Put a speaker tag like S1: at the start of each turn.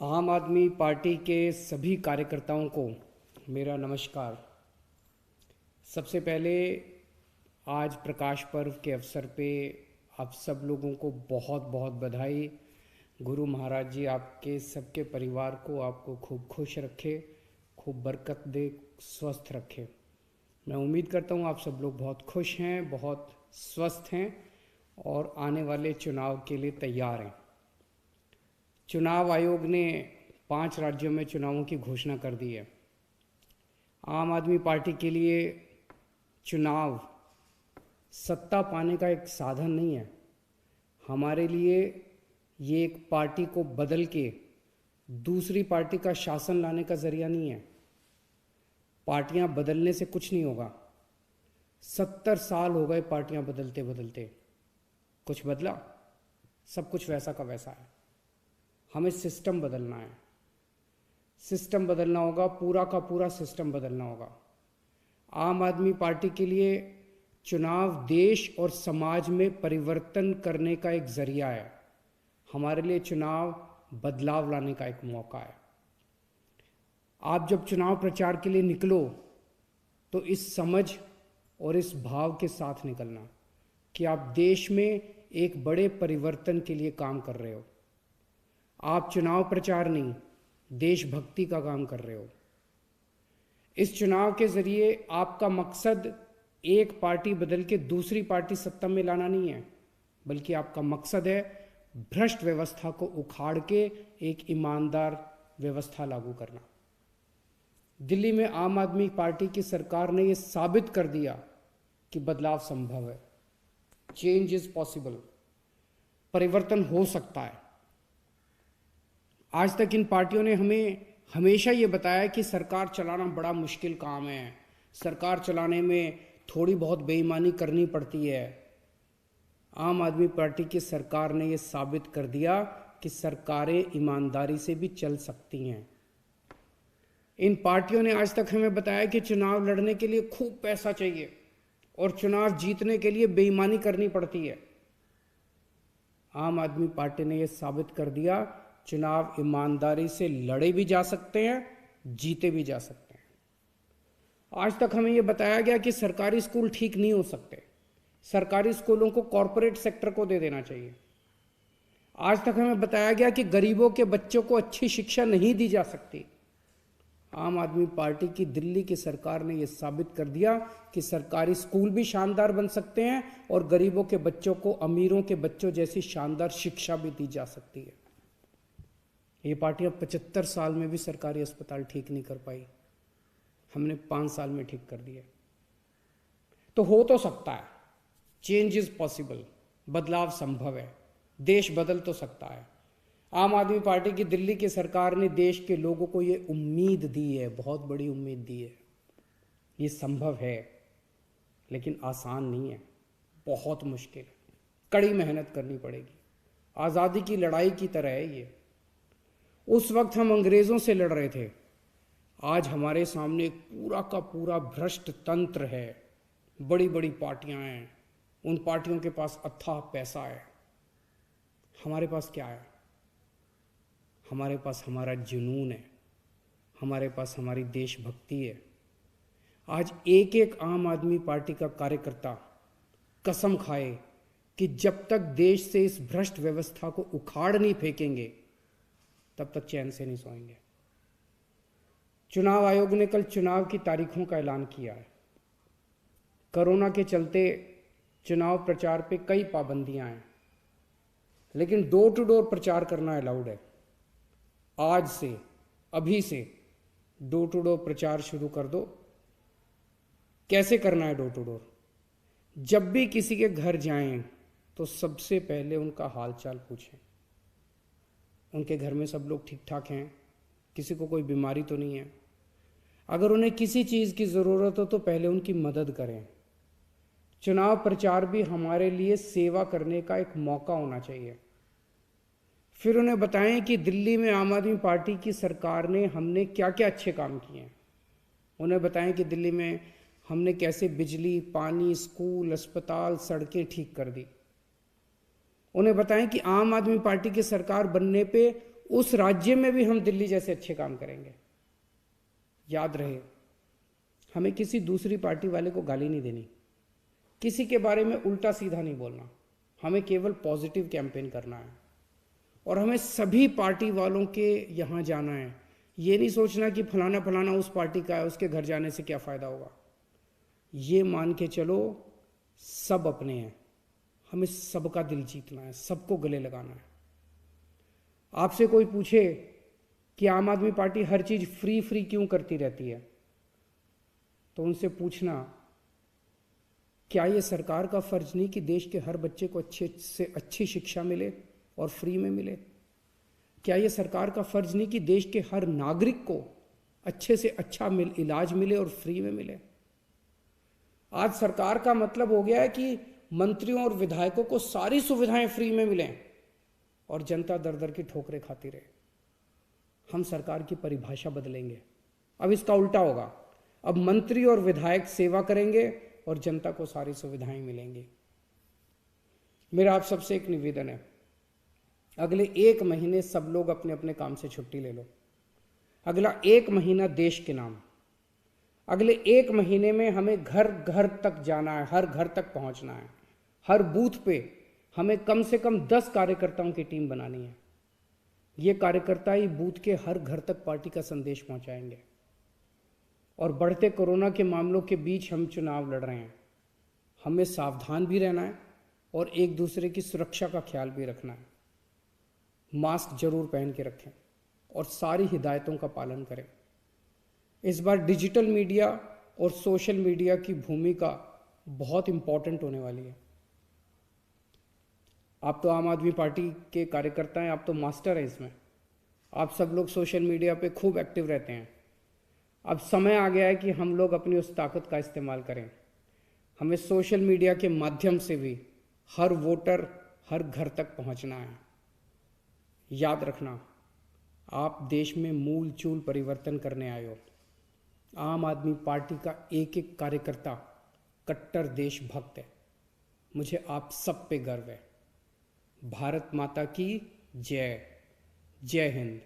S1: आम आदमी पार्टी के सभी कार्यकर्ताओं को मेरा नमस्कार। सबसे पहले आज प्रकाश पर्व के अवसर पे आप सब लोगों को बहुत बहुत बधाई। गुरु महाराज जी आपके सबके परिवार को आपको खूब खुश रखे, खूब बरकत दे, स्वस्थ रखे। मैं उम्मीद करता हूँ आप सब लोग बहुत खुश हैं, बहुत स्वस्थ हैं और आने वाले चुनाव के लिए तैयार हैं। चुनाव आयोग ने 5 राज्यों में चुनावों की घोषणा कर दी है। आम आदमी पार्टी के लिए चुनाव सत्ता पाने का एक साधन नहीं है। हमारे लिए ये एक पार्टी को बदल के दूसरी पार्टी का शासन लाने का जरिया नहीं है। पार्टियां बदलने से कुछ नहीं होगा। 70 साल हो गए पार्टियां बदलते बदलते, कुछ बदला? सब कुछ वैसा का वैसा है। हमें सिस्टम बदलना है, सिस्टम बदलना होगा, पूरा का पूरा सिस्टम बदलना होगा। आम आदमी पार्टी के लिए चुनाव देश और समाज में परिवर्तन करने का एक जरिया है। हमारे लिए चुनाव बदलाव लाने का एक मौका है। आप जब चुनाव प्रचार के लिए निकलो तो इस समझ और इस भाव के साथ निकलना कि आप देश में एक बड़े परिवर्तन के लिए काम कर रहे हो। आप चुनाव प्रचार नहीं, देशभक्ति का काम कर रहे हो। इस चुनाव के जरिए आपका मकसद एक पार्टी बदल के दूसरी पार्टी सत्ता में लाना नहीं है, बल्कि आपका मकसद है भ्रष्ट व्यवस्था को उखाड़ के एक ईमानदार व्यवस्था लागू करना। दिल्ली में आम आदमी पार्टी की सरकार ने यह साबित कर दिया कि बदलाव संभव है। चेंज इज पॉसिबल, परिवर्तन हो सकता है। आज तक इन पार्टियों ने हमें हमेशा ये बताया कि सरकार चलाना बड़ा मुश्किल काम है, सरकार चलाने में थोड़ी बहुत बेईमानी करनी पड़ती है। आम आदमी पार्टी की सरकार ने ये साबित कर दिया कि सरकारें ईमानदारी से भी चल सकती हैं। इन पार्टियों ने आज तक हमें बताया कि चुनाव लड़ने के लिए खूब पैसा चाहिए और चुनाव जीतने के लिए बेईमानी करनी पड़ती है। आम आदमी पार्टी ने यह साबित कर दिया चुनाव ईमानदारी से लड़े भी जा सकते हैं, जीते भी जा सकते हैं। आज तक हमें यह बताया गया कि सरकारी स्कूल ठीक नहीं हो सकते, सरकारी स्कूलों को कॉरपोरेट सेक्टर को दे देना चाहिए। आज तक हमें बताया गया कि गरीबों के बच्चों को अच्छी शिक्षा नहीं दी जा सकती। आम आदमी पार्टी की दिल्ली की सरकार ने यह साबित कर दिया कि सरकारी स्कूल भी शानदार बन सकते हैं और गरीबों के बच्चों को अमीरों के बच्चों जैसी शानदार शिक्षा भी दी जा सकती है। ये पार्टियां 75 साल में भी सरकारी अस्पताल ठीक नहीं कर पाई, हमने 5 साल में ठीक कर दिए। तो हो तो सकता है, चेंज इज पॉसिबल, बदलाव संभव है, देश बदल तो सकता है। आम आदमी पार्टी की दिल्ली की सरकार ने देश के लोगों को ये उम्मीद दी है, बहुत बड़ी उम्मीद दी है। ये संभव है, लेकिन आसान नहीं है, बहुत मुश्किल है, कड़ी मेहनत करनी पड़ेगी। आज़ादी की लड़ाई की तरह है ये। उस वक्त हम अंग्रेजों से लड़ रहे थे, आज हमारे सामने एक पूरा का पूरा भ्रष्ट तंत्र है। बड़ी बड़ी पार्टियां हैं, उन पार्टियों के पास अथाह पैसा है। हमारे पास क्या है? हमारे पास हमारा जुनून है, हमारे पास हमारी देशभक्ति है। आज एक एक आम आदमी पार्टी का कार्यकर्ता कसम खाए कि जब तक देश से इस भ्रष्ट व्यवस्था को उखाड़ नहीं फेंकेंगे तब तक चैन से नहीं सोएंगे। चुनाव आयोग ने कल चुनाव की तारीखों का ऐलान किया है। कोरोना के चलते चुनाव प्रचार पे कई पाबंदियां हैं, लेकिन डोर टू डोर प्रचार करना अलाउड है। आज से, अभी से डोर टू डोर प्रचार शुरू कर दो। कैसे करना है डोर टू डोर? जब भी किसी के घर जाएं तो सबसे पहले उनका हालचाल पूछें, उनके घर में सब लोग ठीक ठाक हैं, किसी को कोई बीमारी तो नहीं है। अगर उन्हें किसी चीज़ की ज़रूरत हो तो पहले उनकी मदद करें। चुनाव प्रचार भी हमारे लिए सेवा करने का एक मौका होना चाहिए। फिर उन्हें बताएं कि दिल्ली में आम आदमी पार्टी की सरकार ने हमने क्या क्या अच्छे काम किए हैं। उन्हें बताएं कि दिल्ली में हमने कैसे बिजली, पानी, स्कूल, अस्पताल, सड़कें ठीक कर दी। उन्हें बताएं कि आम आदमी पार्टी की सरकार बनने पे उस राज्य में भी हम दिल्ली जैसे अच्छे काम करेंगे। याद रहे, हमें किसी दूसरी पार्टी वाले को गाली नहीं देनी, किसी के बारे में उल्टा सीधा नहीं बोलना, हमें केवल पॉजिटिव कैंपेन करना है। और हमें सभी पार्टी वालों के यहाँ जाना है, ये नहीं सोचना कि फलाना फलाना उस पार्टी का है, उसके घर जाने से क्या फ़ायदा होगा। ये मान के चलो सब अपने हैं, हमें सबका दिल जीतना है, सबको गले लगाना है। आपसे कोई पूछे कि आम आदमी पार्टी हर चीज़ फ्री फ्री क्यों करती रहती है, तो उनसे पूछना, क्या ये सरकार का फर्ज नहीं कि देश के हर बच्चे को अच्छे से अच्छी शिक्षा मिले और फ्री में मिले? क्या ये सरकार का फर्ज नहीं कि देश के हर नागरिक को अच्छे से अच्छा इलाज मिले और फ्री में मिले? आज सरकार का मतलब हो गया है कि मंत्रियों और विधायकों को सारी सुविधाएं फ्री में मिलें और जनता दर दर की ठोकरें खाती रहे। हम सरकार की परिभाषा बदलेंगे, अब इसका उल्टा होगा। अब मंत्री और विधायक सेवा करेंगे और जनता को सारी सुविधाएं मिलेंगी। मेरा आप सबसे एक निवेदन है, अगले 1 महीने सब लोग अपने अपने काम से छुट्टी ले लो। अगला 1 महीना देश के नाम, अगले 1 महीने में हमें घर घर तक जाना है, हर घर तक पहुंचना है। हर बूथ पे हमें कम से कम 10 कार्यकर्ताओं की टीम बनानी है। ये कार्यकर्ता ही बूथ के हर घर तक पार्टी का संदेश पहुंचाएंगे। और बढ़ते कोरोना के मामलों के बीच हम चुनाव लड़ रहे हैं, हमें सावधान भी रहना है और एक दूसरे की सुरक्षा का ख्याल भी रखना है। मास्क जरूर पहन के रखें और सारी हिदायतों का पालन करें। इस बार डिजिटल मीडिया और सोशल मीडिया की भूमिका बहुत इम्पॉर्टेंट होने वाली है। आप तो आम आदमी पार्टी के कार्यकर्ता हैं, आप तो मास्टर हैं इसमें। आप सब लोग सोशल मीडिया पे खूब एक्टिव रहते हैं। अब समय आ गया है कि हम लोग अपनी उस ताकत का इस्तेमाल करें। हमें सोशल मीडिया के माध्यम से भी हर वोटर, हर घर तक पहुंचना है। याद रखना, आप देश में मूल चूल परिवर्तन करने आए हो। आम आदमी पार्टी का एक एक कार्यकर्ता कट्टर देशभक्त है। मुझे आप सब पे गर्व है। भारत माता की जय। जय हिंद।